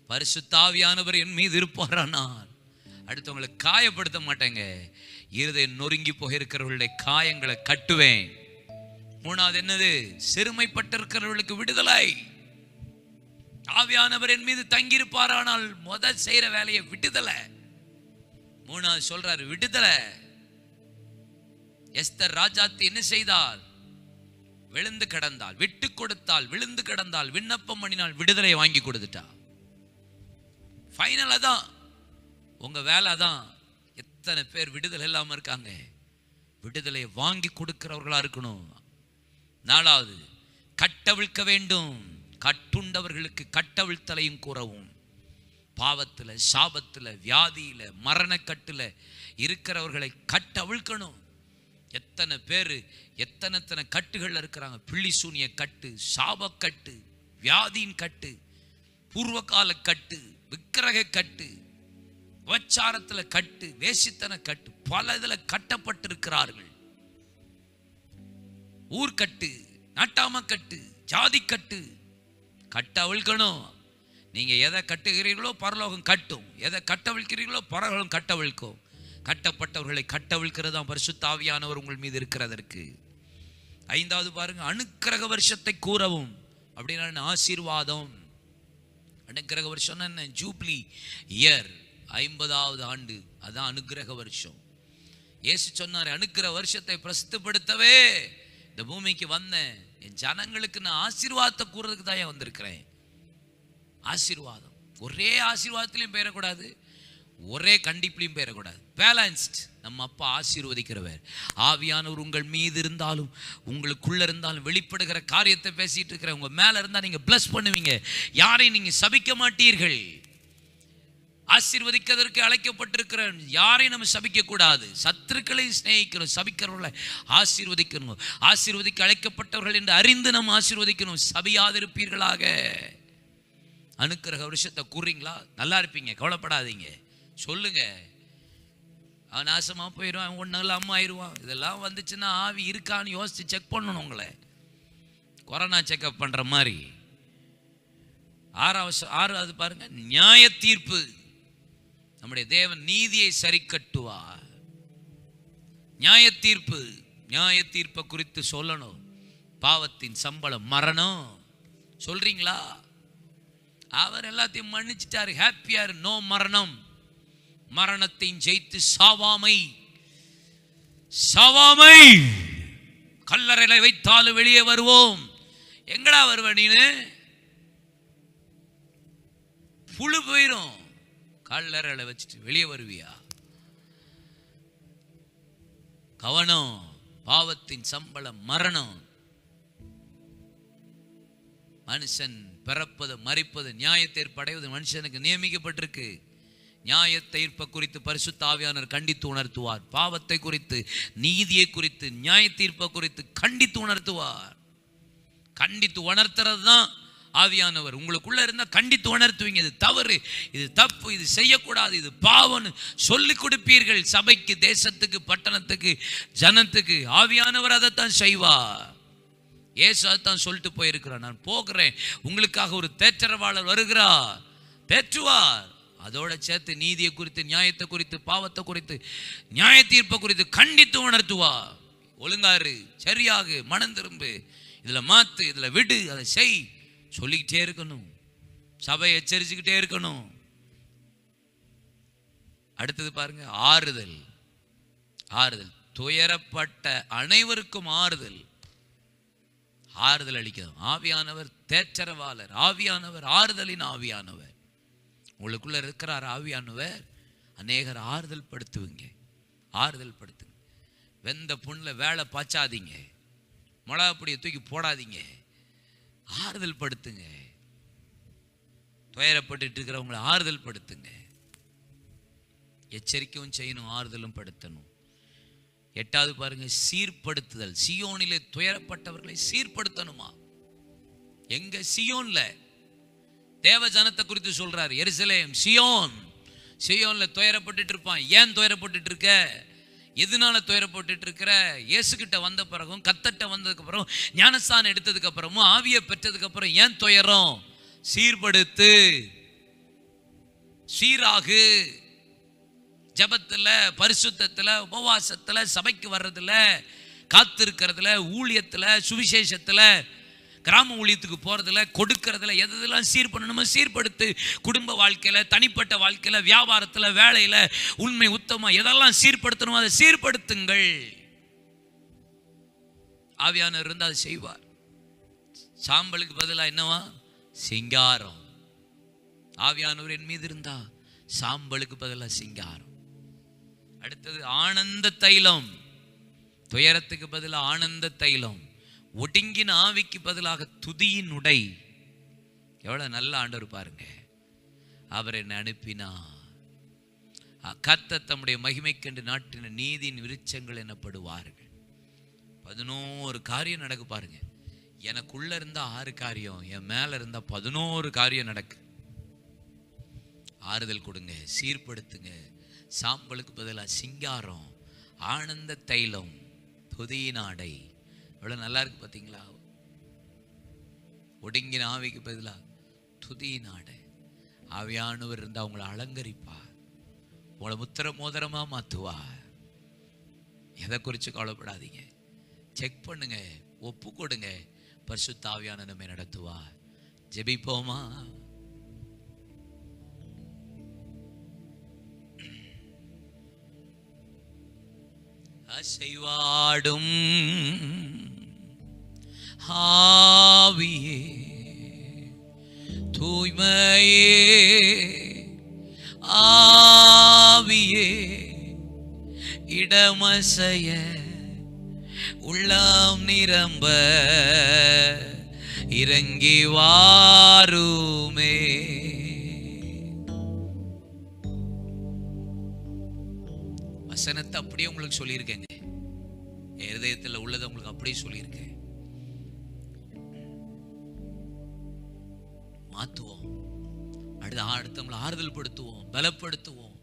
பரிசுத்த ஆவியானவர் என் மீது இருப்பாரானால் அடுத்தவங்களை காயப்படுத்த மாட்டேங்க, இருதயம் நொறுங்கி போயிருக்கிறவர்களுடைய காயங்களை கட்டுவேன். மூணாவது என்னது? சிறுமைப்பட்டிருக்கிறவர்களுக்கு விடுதலை. ஆவியானவர் என் மீது தங்கியிருப்பாரானால் முதல் செய்யற வேலையை விடுதலை. மூணாவது சொல்றாரு விடுதலை. எஸ்தர் ராஜாத்தி என்ன செய்தால்? விழுந்து கிடந்தால், விட்டு கொடுத்தால், விழுந்து கிடந்தால், விண்ணப்பம் பண்ணினால் விடுதலை வாங்கி கொடுத்துட்டா. ஃபைனல் அதான் உங்க வேலை. அதான் எத்தனை பேர் விடுதலை இல்லாம இருக்காங்க. விடுதலையை வாங்கி கொடுக்கிறவர்களா இருக்கணும். நாலாவது கட்டவிழ்க்க வேண்டும். கட்டுண்டவர்களுக்கு கட்டவிழ்த்தலையும் கூறவும். பாவத்தில், சாபத்தில், வியாதியில, மரணக்கட்டுல இருக்கிறவர்களை கட்டவிழ்க்கணும். எத்தனை பேர் எத்தனை கட்டுகள் இருக்கிறாங்க. பிள்ளி சூனிய கட்டு, சாபக்கட்டு, வியாதியின் கட்டு, பூர்வகால கட்டு, விக்கிரக கட்டு, விபச்சாரத்துல கட்டு, வேசித்தன கட்டு, பல இதுல கட்டப்பட்டிருக்கிறார்கள். ஊர்கட்டு, நாட்டாம கட்டு, ஜாதி கட்டு, கட்டவிழ்க்கணும். நீங்க எதை கட்டுகிறீர்களோ பரலோகம் கட்டும், எதை கட்டவிழ்க்கிறீர்களோ பரலோகம் கட்டவிழ்க்கும். கட்டப்பட்டவர்களை கட்டவிழ்க்கிறது தான் பரிசுத்த ஆவியானவர் உங்கள் மீது இருக்கிறதற்கு. ஐந்தாவது பாருங்க, அனுக்கிரக வருஷத்தை கூறவும். அப்படின்னா ஆசீர்வாதம். அனுக்கிரக வருஷம் என்ன? ஜூப்ளி இயர், 50வது ஆண்டு, அதான் அனுக்கிரக வருஷம். இயேசு சொன்னார், அனுக்கிரக வருஷத்தை பிரசித்தப்படுத்தவே இந்த பூமிக்கு வந்தேன். என் ஜனங்களுக்கு நான் ஆசீர்வாதத்தை கூறதுக்கு தான் ஏன் வந்திருக்கிறேன். ஆசீர்வாதம், ஒரே ஆசீர்வாதத்திலையும் பெயரக்கூடாது, ஒரே கண்டிப்பிலையும் பெயரக்கூடாது. பேலன்ஸ்ட். நம்ம அப்பா ஆசீர்வதிக்கிறவர். ஆவியானவர் உங்கள் மீது இருந்தாலும் உங்களுக்குள்ள இருந்தாலும் வெளிப்படுகிற காரியத்தை பேசிட்டு இருக்கிற உங்க மேல இருந்தா நீங்க பிளஸ் பண்ணுவீங்க. யாரையும் நீங்க சபிக்க மாட்டீர்கள். ஆசீர்வதிக்கிறதற்கு அழைக்கப்பட்டிருக்கிற யாரையும் நம்ம சபிக்க கூடாது. சத்துருக்களை சிநேகிக்கணும், சபிக்கிறவர்களை ஆசீர்வதிக்கணும். ஆசீர்வதிக்க அழைக்கப்பட்டவர்கள் என்று அறிந்து நம்ம ஆசீர்வதிக்கணும். சபியாதிருப்பீர்களாக. அனுக்கிரக வருஷத்தை கூறீங்களா? நல்லா இருப்பீங்க, கவலைப்படாதீங்க. சொல்லுங்க. அவன் நாசமா போயிடுவான், ஒன்றும் இல்லாம ஆயிடுவான். இதெல்லாம் வந்துச்சுன்னா ஆவி இருக்கான்னு யோசிச்சு செக் பண்ணணும். உங்களை கொரோனா செக்அப் பண்ற மாதிரி. ஆறாவது பாருங்க, நியாய தீர்ப்பு. நம்முடைய தேவன் நீதியை சரி கட்டுவார். நியாய தீர்ப்பு. நியாய தீர்ப்பை குறித்து சொல்லணும். பாவத்தின் சம்பளம் மரணம். சொல்றீங்களா? அவர் எல்லாத்தையும் மன்னிச்சிட்டாரு. ஹாப்பியார். நோ மரணம். மரணத்தை ஜெயித்து சாவாமை. சாவாமை கல்லறையில வைத்தாலும் வெளியே வருவோம். எங்கடா வருவ நீனு? புழு போயிரும். கல்லறையில வச்சுட்டு வெளியே வருவியா? கவனம். பாவத்தின் சம்பளம் மரணம். மனுஷன் பிறப்பது, மரிப்பது, நியாய தீர்ப்பு அடைவது மனுஷனுக்கு நியமிக்கப்பட்டிருக்கு. நியாய தீர்ப்பை குறித்து பரிசுத்த ஆவியானவர் கண்டித்து உணர்த்துவார். பாவத்தை குறித்து, நீதியை குறித்து, நியாய தீர்ப்பை குறித்து கண்டித்து உணர்த்துவார். கண்டித்து உணர்த்துறது தான் ஆவியானவர். உங்களுக்குள்ள இருந்தா கண்டித்து உணர்த்துவீங்க. இது தவறு, இது தப்பு, இது செய்யக்கூடாது, இது பாவம்னு சொல்லிக் கொடுப்பீர்கள். சபைக்கு, தேசத்துக்கு, பட்டணத்துக்கு, ஜனத்துக்கு. ஆவியானவர் அதைத்தான் செய்வார். ஏசு அதைத்தான் சொல்லிட்டு போயிருக்கிறார். நான் போகிறேன், உங்களுக்காக ஒரு தேற்றரவாளர் வருகிறார், தேற்றுவார். அதோட சேர்த்து நீதியை குறித்து, நியாயத்தை குறித்து, பாவத்தை குறித்து, நியாய தீர்ப்பை குறித்து கண்டித்து உணர்த்துவார். ஒழுங்காரு, சரியாகு, மனம் திரும்பு, இதுல மாத்து, இதுல விடு, அதை செய் சொல்லிக்கிட்டே இருக்கணும். சபை எச்சரிச்சுக்கிட்டே இருக்கணும். அடுத்தது பாருங்க, ஆறுதல். ஆறுதல். துயரப்பட்ட அனைவருக்கும் ஆறுதல். ஆறுதல் அளிக்கணும். ஆவியானவர் தேற்றரவாளர். ஆவியானவர் ஆறுதலின் ஆவியானவர். உங்களுக்குள்ள இருக்கிறார் ஆவியானவர். அநேகர் ஆறுதல் படுத்துவீங்க. ஆறுதல் படுத்துங்க. வெந்த புண்ணில் வேலை பாய்ச்சாதீங்க. மிளகா பொடியை தூக்கி போடாதீங்க. ஆறுதல் படுத்துங்க. துயரப்பட்டு இருக்கிறவங்களை ஆறுதல் படுத்துங்க. எச்சரிக்கையும் செய்யணும், ஆறுதலும் படுத்தணும். 8வது பாருங்க, சீர்படுத்துதல். சியோனிலே துயரப்பட்டவர்களை சீர்படுத்தணுமா? எங்க? சியோன்ல. தேவ ஜனத்தை குறித்து சொல்றாரு. எருசலேம், சியோன்ல துயரப்பட்டு இருப்பான். ஏன் துயரப்பட்டு இருக்க? எதனால துயரப்பட்டு இருக்கிற? இயேசுகிட்ட வந்த பிறகும், கத்தட்ட வந்ததுக்கு அப்புறம், ஞானஸ்தானம் எடுத்ததுக்கு அப்புறமும், ஆவியை பெற்றதுக்கு அப்புறம் ஏன் துயரம்? சீர்படுத்து, சீராகு. ஜபத்துல, பரிசுத்தத்துல, உபவாசத்துல, சபைக்கு வர்றதுல, காத்திருக்கிறதுல, ஊழியத்துல, சுவிசேஷத்துல, கிராம ஊழியத்துக்கு போறதுல, கொடுக்கறதுல, எதெல்லாம் சீர் பண்ணணுமோ சீர்படுத்து. குடும்ப வாழ்க்கையில, தனிப்பட்ட வாழ்க்கையில, வியாபாரத்துல, வேலையில, உண்மை உத்தமா எதெல்லாம் சீர்படுத்தணுமோ அதை சீர்படுத்துங்கள். ஆவியானவர் இருந்தால் அதை செய்வார். சாம்பலுக்கு பதிலாக என்னவா? சிங்காரம். ஆவியானவர் என் மீது இருந்தா சாம்பலுக்கு பதிலாக சிங்காரம். அடுத்தது ஆனந்த தைலம். துயரத்துக்கு பதிலாக ஆனந்த தைலம். ஒடுங்கின ஆவிக்கு பதிலாக துதியின் உடை. எவ்வளவு நல்ல ஆண்டவர் பாருங்க. அவர் என்னை அனுப்பினா கர்த்தர் தம்முடைய மகிமைக்கென்று நாட்டின நீதியின் விருட்சங்கள் எனப்படுவார்கள். 11 காரியம் நடக்கு பாருங்க. எனக்குள்ள இருந்தா 6 காரியம், என் மேல இருந்தா 11 காரியம் நடக்கு. ஆறுதல் கொடுங்க, சீர்படுத்துங்க. சாம்பலுக்கு பதிலாக சிங்காரம், ஆனந்த தைலம், துதியின் ஆடை. எவ்வளவு நல்லா இருக்கு பார்த்தீங்களா? ஒடுங்கின ஆவிக்கு பதிலாக துதியின் ஆடை. ஆவியானவர் இருந்தா உங்களை அலங்கரிப்பா, உங்களை முத்திர மோதிரமா மாத்துவா. எதை குறித்து கவலைப்படாதீங்க. செக் பண்ணுங்க, ஒப்பு கொடுங்க. பரிசுத்த ஆவியானவர் நம்மை நடத்துவா. ஜெபிப்போமா? அசைவாடும் ஆவியே, தூய்மையே ஆவியே, இடமசைய உள்ளம் நிரம்ப இறங்கி வாருமே. வசனத்தை அப்படியே உங்களுக்கு சொல்லியிருக்கேங்க. இருதயத்தில் உள்ளதை உங்களுக்கு அப்படியே சொல்லியிருக்கேன். மாத்துவோம். அடுத்தவங்களை ஆறுதல் படுத்துவோம், பலப்படுத்துவோம்,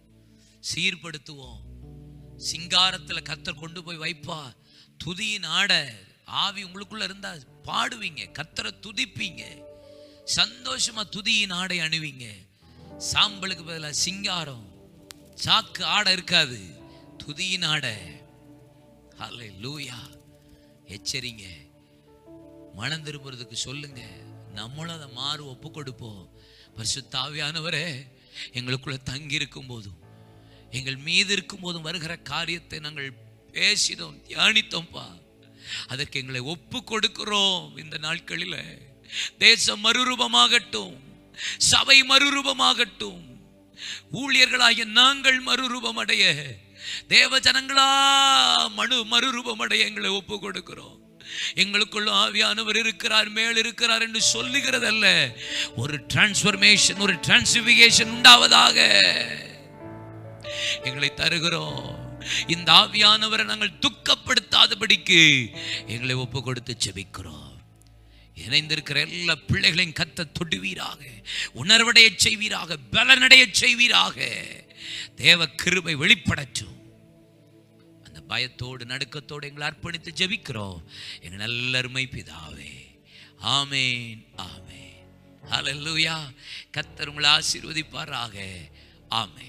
சீர்படுத்துவோம். சிங்காரத்துல கர்த்தர் கொண்டு போய் வைப்பா. துதியின் ஆடை. ஆவி உங்களுக்குள்ள இருந்தா பாடுவீங்க, கர்த்தரை துதிப்பீங்க, சந்தோஷமா துதியின் ஆடை அணிவீங்க. சாம்பலுக்கு பதிலாக சிங்காரம், சாக்கு ஆடை இருக்காது, துதியின் ஆடை. ஹல்லேலூயா. எச்சரிங்க, மனம் திரும்புறதுக்கு சொல்லுங்க. நம்மளும் அதை மாறு ஒப்பு கொடுப்போம். பரிசுத்த ஆவியானவரே, எங்களுக்குள்ள தங்கி இருக்கும் போதும், எங்கள் மீது இருக்கும் போதும் வருகிற காரியத்தை நாங்கள் பேசினோம், தியானித்தோம்ப்பா. அதற்கு எங்களை ஒப்பு கொடுக்கிறோம். இந்த நாட்களில் தேசம் மறுரூபமாகட்டும், சபை மறுரூபமாகட்டும், ஊழியர்களாகிய நாங்கள் மறுரூபம் அடைய, தேவ ஜனங்களா மறுரூபம் அடைய எங்களை ஒப்பு கொடுக்கிறோம். எங்களுக்குள்ள ஆவியானவர் இருக்கிறார், மேல் இருக்கிறார் என்று சொல்லுகிறதல்ல, ஒரு டிரான்ஸ்ஃபர்மேஷன், ஒரு டிரான்ஸ்பிகேஷன் உண்டாவதாக எங்களை தருகிறோம். இந்த ஆவியானவரை நாங்கள் துக்கப்படுத்தாதபடிக்கு எங்களை ஒப்பு கொடுத்து ஜெபிக்கிறோம். இணைந்திருக்கிற எல்லா பிள்ளைகளையும் கர்த்தர் தொடுவீராக, உணர்வடைய செய்வீராக, பலனடைய செய்வீராக. தேவ கிருபை வெளிப்படட்டும். அந்த பயத்தோடு நடுக்கத்தோடு எங்களை அர்ப்பணித்து ஜெபிக்கிறோம் எங்கள் நல்ல அருமை பிதாவே. ஆமேன், ஆமேன். ஹல்லேலூயா. கர்த்தர் உங்களை ஆசீர்வதிப்பாராக. ஆமேன்.